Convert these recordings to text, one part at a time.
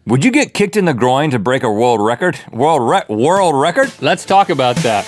Would you get kicked in the groin to break a world record? World record? Let's talk about that.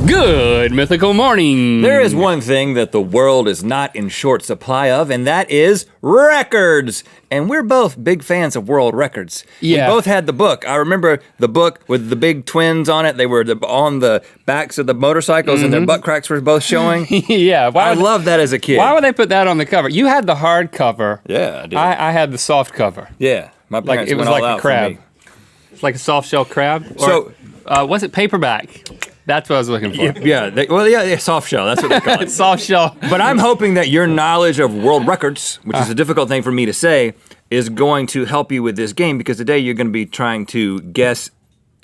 Good mythical morning. There is one thing that the world is not in short supply of, and that is records. And we're both big fans of world records. Yeah. We both had the book. I remember the book with the big twins on it. They were on the backs of the motorcycles and their butt cracks were both showing. Yeah. I loved that as a kid. Why would they put that on the cover? You had the hard cover. Yeah, I did. I had the soft cover. Yeah. My parents It was went all like out a crab. for me. It's like a soft shell crab. So, was it paperback? That's what I was looking for. Yeah, soft shell. That's what they call it. Soft shell. But I'm hoping that your knowledge of world records, which is a difficult thing for me to say, is going to help you with this game, because today you're going to be trying to guess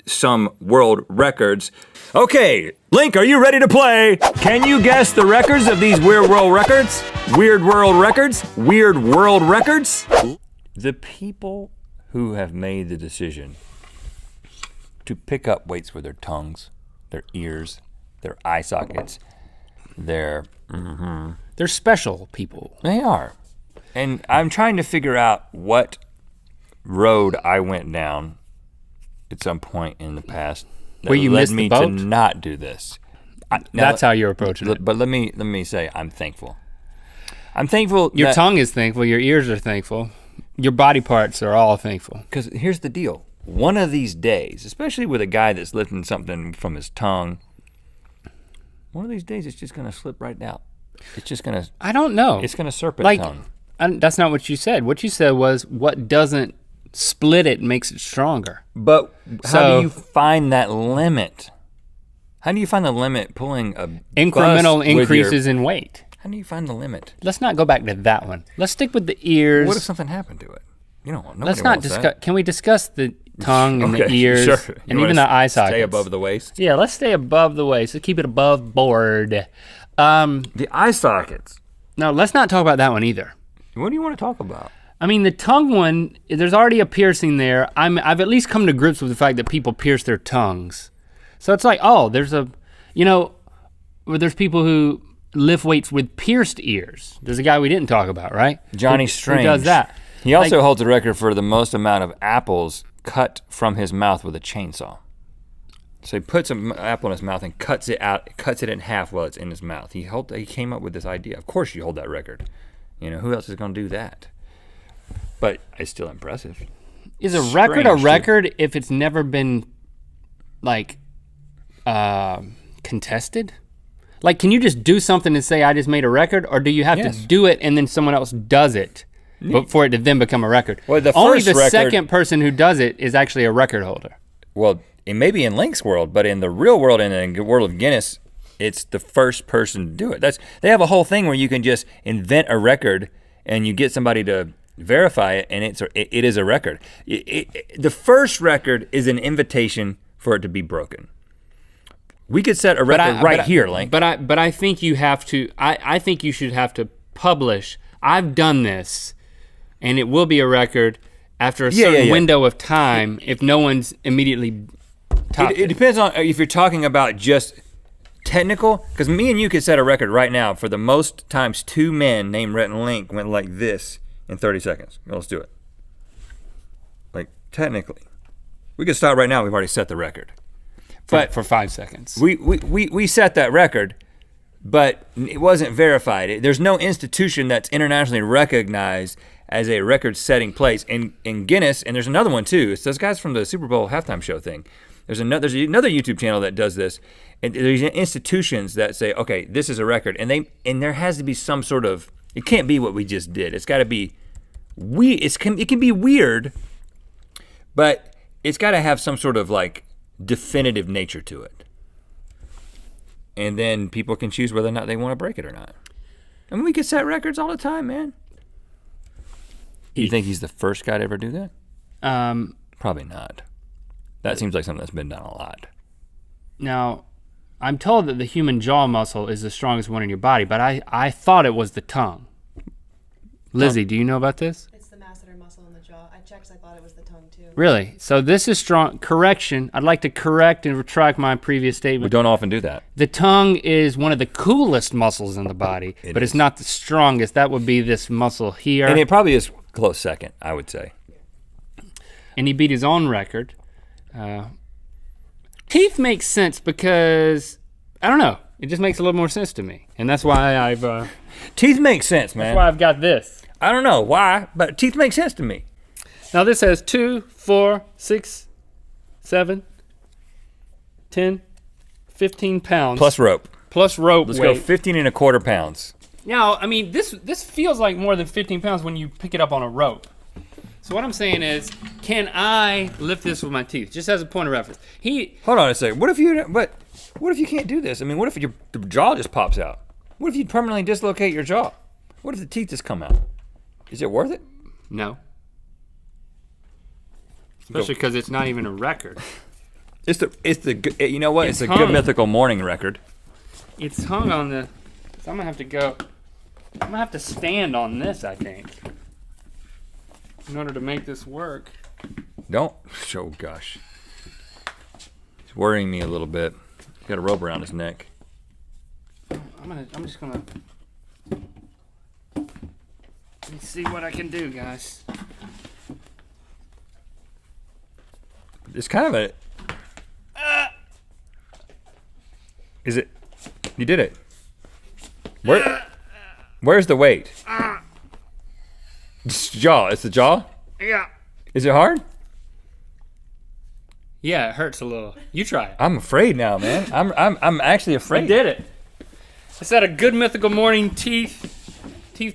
some world records. Okay, Link, are you ready to play? Can you guess the records of these weird world records? Weird world records? Weird world records? The people who have made the decision to pick up weights with their tongues, their ears, their eye sockets, they're special people. They are. And I'm trying to figure out what road I went down at some point in the past that Where you led missed me the to boat? not do this. That's how you're approaching it. But let me say, I'm thankful. I'm thankful. Your tongue is thankful, your ears are thankful, your body parts are all thankful. Because here's the deal. One of these days, especially with a guy that's lifting something from his tongue, one of these days it's just gonna slip right out. It's just gonna, I don't know. it's gonna serpent tongue. That's not what you said. What you said was what doesn't split it makes it stronger. But how do you find that limit? How do you find the limit pulling a Incremental bus with increases in weight. How do you find the limit? Let's not go back to that one. Let's stick with the ears. What if something happened to it? You don't want. Let's not discuss. Can we discuss the tongue and the Okay, ears sure. and You even wanna the eye sockets? Stay above the waist. Yeah, let's stay above the waist. Let's keep it above board. The eye sockets. No, let's not talk about that one either. What do you want to talk about? I mean, the tongue one, there's already a piercing there. I've at least come to grips with the fact that people pierce their tongues. So it's like, oh, there's people who lift weights with pierced ears. There's a guy we didn't talk about, right? Johnny Strange. Who does that? He also holds the record for the most amount of apples cut from his mouth with a chainsaw. So he puts an apple in his mouth and cuts it in half while it's in his mouth. He came up with this idea. Of course you hold that record. You know, who else is gonna do that? But it's still impressive. Is a record a record if it's never been like contested? Like, can you just do something and say I just made a record, or do you have to do it and then someone else does it for it to then become a record? Well, only the second person who does it is actually a record holder. Well, it may be in Link's world, but in the real world, in the world of Guinness, it's the first person to do it. They have a whole thing where you can just invent a record and you get somebody to verify it, and it is a record. The first record is an invitation for it to be broken. We could set a record here, Link. But I think you have to. I think you should have to publish. I've done this, and it will be a record after a certain window of time if no one's immediately topped It depends on if you're talking about just technical, because me and you could set a record right now for the most times two men named Rhett and Link went like this in 30 seconds. Let's do it. Like, technically. We could start right now. We've already set the record. But for 5 seconds. We set that record, but it wasn't verified. There's no institution that's internationally recognized as a record-setting place. In Guinness, and there's another one too. It's those guys from the Super Bowl halftime show thing. There's another YouTube channel that does this, and there's institutions that say, okay, this is a record, and there has to be some sort of. It can't be what we just did. It's got to be. It can be weird, but it's got to have some sort of like definitive nature to it. And then people can choose whether or not they want to break it or not. I mean, we could set records all the time, man. You think he's the first guy to ever do that? Probably not. That seems like something that's been done a lot. Now, I'm told that the human jaw muscle is the strongest one in your body, but I thought it was the tongue. Lizzie, do you know about this? It's the masseter muscle in the jaw. I checked, I thought it was the tongue too. Really? So this is strong. Correction. I'd like to correct and retract my previous We statement. don't often do that. The tongue is one of the coolest muscles in the body, but it's not the strongest. That would be this muscle here. And it probably is close second, I would say. And he beat his own record. Teeth makes sense because, I don't know, it just makes a little more sense to me. And that's why I've Teeth make sense, man. that's why I've got this. I don't know why, but teeth make sense to me. Now this has 2, 4, 6, 7, 10, 15 pounds. Plus rope. Plus rope Let's weight. go 15 and a quarter pounds. Now, I mean, this feels like more than 15 pounds when you pick it up on a rope. So what I'm saying is, can I lift this with my teeth? Just as a point of reference. Hold on a second. What if you can't do this? I mean, what if your jaw just pops out? What if you permanently dislocate your jaw? What if the teeth just come out? Is it worth it? No. Especially because it's not even a record. It's the you know what? It's a hung. good mythical morning record. It's hung on the, so I'm gonna have to stand on this, I think, in order to make this work. Don't. Oh gosh. It's worrying me a little bit. He's got a rope around his neck. I'm just gonna, let me see what I can do, guys. It's kind of a. Is it? You did it. Where's the weight? It's jaw. It's the jaw. Yeah. Is it hard? Yeah, it hurts a little. You try it. I'm afraid now, man. I'm actually I afraid. did it. Is that a good mythical morning teeth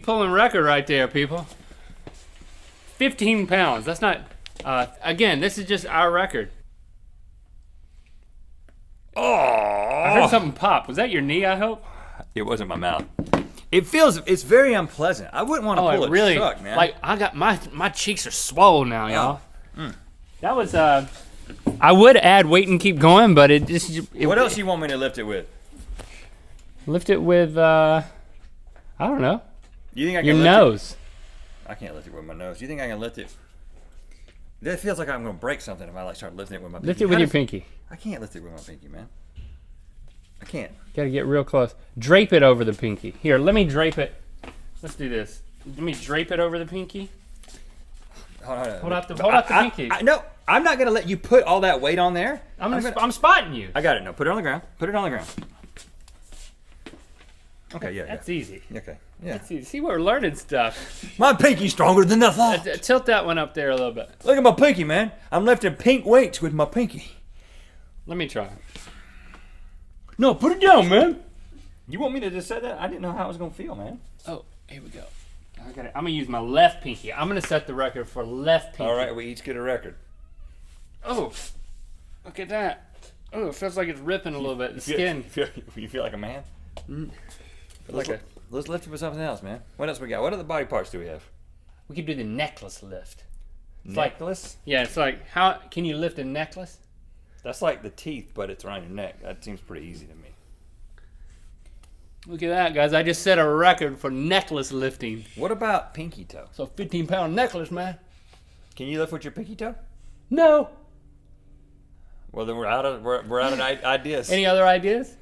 pulling record right there, people? 15 pounds. That's not. Again, this is just our record. Oh! I heard something pop. Was that your knee, I hope? It wasn't my mouth. It's very unpleasant. I wouldn't want to pull it it really, truck, man. like, I got my cheeks are swollen now, y'all. That was, I would add weight and keep going, but it just. What else do you want me to lift it with? Lift it with, I don't know. You think I can Your lift nose. it? I can't lift it with my nose. Do you think I can lift it? That feels like I'm going to break something if I start lifting it with my pinky. Lift it with your pinky. I can't lift it with my pinky, man. I can't. Gotta get real close. Drape it over the pinky. Here, let me drape it. Let's do this. Let me drape it over the pinky. Hold on. Hold out the pinky. No, I'm not going to let you put all that weight on there. I'm spotting you. I got it. No, put it on the ground. Put it on the ground. Okay, yeah. That's easy. Okay, yeah. That's easy. See, we're learning stuff. My pinky's stronger than the thought. Tilt that one up there a little bit. Look at my pinky, man. I'm lifting pink weights with my pinky. Let me try. No, put it down, man. You want me to just say that? I didn't know how I was going to feel, man. Oh, here we go. I got it. I'm gonna use my left pinky. I'm gonna set the record for left pinky. All right, we each get a record. Oh, look at that. Oh, it feels like it's ripping a little bit. The skin. You feel like a man? Let's lift it with something else, man. What else we got? What other body parts do we have? We could do the necklace lift. Necklace? Yeah, it's like, how can you lift a necklace? That's like the teeth, but it's around your neck. That seems pretty easy to me. Look at that, guys. I just set a record for necklace lifting. What about pinky toe? So 15-pound necklace, man. Can you lift with your pinky toe? No. Well, then we're out of ideas. Any other ideas?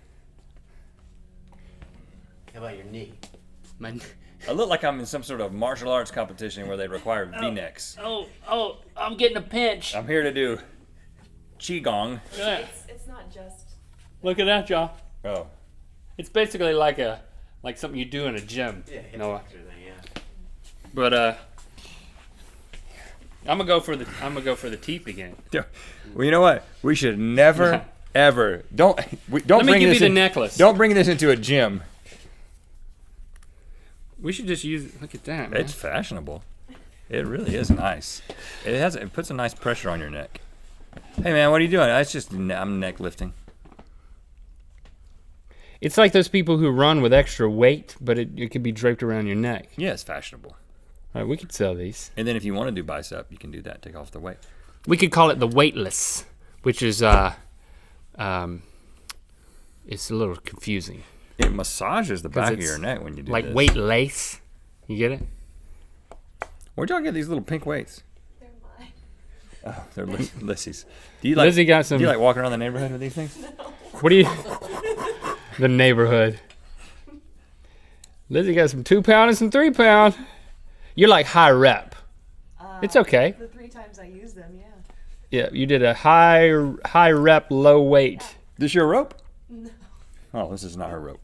How about your knee? I look like I'm in some sort of martial arts competition where they require V-necks. Oh, I'm getting a pinch. I'm here to do qigong. Yeah. It's not just. Look at that, y'all. Oh. It's basically like something you do in a gym. Yeah, You know? yeah. But I'm gonna go for the teeth again. Well, you know what? We should never, ever don't Let me bring give this you the in- necklace. Don't bring this into a gym. We should just use. Look at that, man. It's fashionable. It really is nice. It puts a nice pressure on your neck. Hey man, what are you doing? I'm neck lifting. It's like those people who run with extra weight, but it could be draped around your neck. Yeah, it's fashionable. All right, we could sell these. And then if you want to do bicep, you can do that. Take off the weight. We could call it the weightless, which is it's a little confusing. It massages the back of it's your neck when you do Like this. weight lace. You get it? Where'd y'all get these little pink weights? They're mine. Oh, they're Lissy's. Do you like, Lizzie got some. do you like walking around the neighborhood with these things? What do you? The neighborhood. Lizzie got some 2 pound and some 3 pound. You're like high rep. It's okay. The 3 times I used them, yeah. Yeah, you did a high rep, low weight. This your rope? No. Oh, this is not her rope.